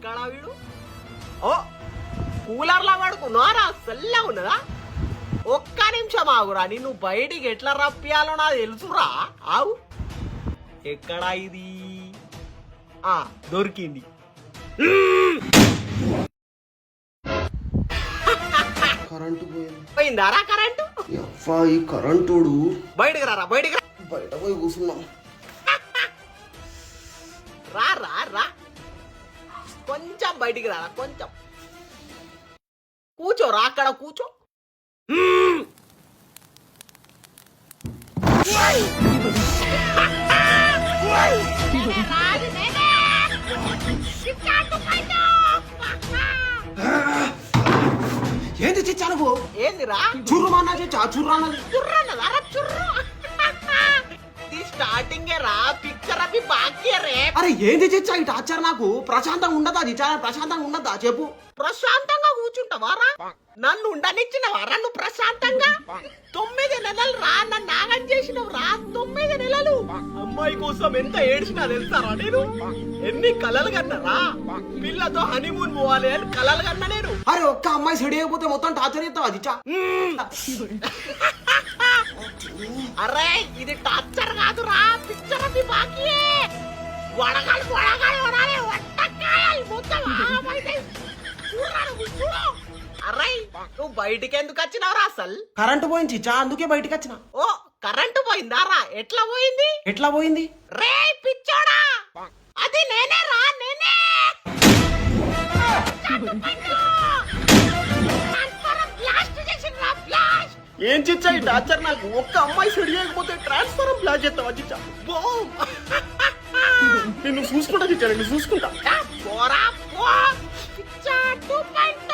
ఎక్కడ వీడు? ఓ కూలర్లా పడుకున్నారా? చల్లగా ఉన్నదా? ఒక్క నిమిషం ఆగురా, నిన్ను బయటికి ఎట్లా రప్పియాలో నాకు తెలుసురా. ఆవు ఎక్కడా ఇది? దొరికింది. కరెంటు పోయిందారా కరెంటు? ఈ కరెంటోడు బయటకు రారా, బయటకు రా. బయట పోయి కూర్చున్నాం. రా రా రా, కొంచెం బయటికి రారా, కొంచెం కూర్చోరా, అక్కడ కూర్చో. ఏంది చిచ్చా నువ్వు? ఏందిరా? చుర్రుమన్నా చిచ్చా, చుర్రన్నది. చుర్రన్నదారా చుర్రు. స్టార్టింగ్ రా, పిక్చర్ అవి బాకీ రే. అరే ఏంది చిచ్చా ఈ టార్చర్? నాకు ప్రశాంతంగా ఉండదా చిచ్చా? ప్రశాంతంగా ఉండదా చెప్పు? ప్రశాంతంగా కూర్చుంటావారా? నన్ను ఉండనిచ్చినవారా నువ్వు ప్రశాంతంగా? 9 నెలలు రా, నన్ను నాగం చేసినవు రా. 9 నెలలు అమ్మాయి కోసం ఎంత ఏడ్చినా తెలుసారా నేను? ఎన్ని కలలు కన్నారా? పిల్లతో హనీమూన్ పోవాలి అని కలలు కన్నా నేను. అరే ఒక్క అమ్మాయి సెడి అయిపోతే మొత్తం టార్చర్ చేస్తావా చిచ్చా? అరే ఇది టార్చర్ కాదురా, పిక్చర్ అవి బాకీ. వడగాలి వడగాలి వడాలి, వట్టకాయలు మొత్తం. అరే నువ్వు బయటికి ఎందుకు వచ్చినావురా అసలు? కరెంటు పోయింది చిచ్చా, అందుకే బయటికి వచ్చిన. ఓ కరెంటు పోయిందారా? ఎట్లా పోయింది? ఎట్లా పోయింది? రే పిచ్చోడా, అది నేనే రా, నేనే. ఏం చిచ్చా ఈ టార్చర్? నాకు ఒక్క అమ్మాయి సెడి చేయకపోతే ట్రాన్స్ఫారం బ్లాక్ చేస్తావా చిచ్చా? నిన్ను చూసుకుంటా చిచ్చా, నిన్ను చూసుకుంటా. పోరా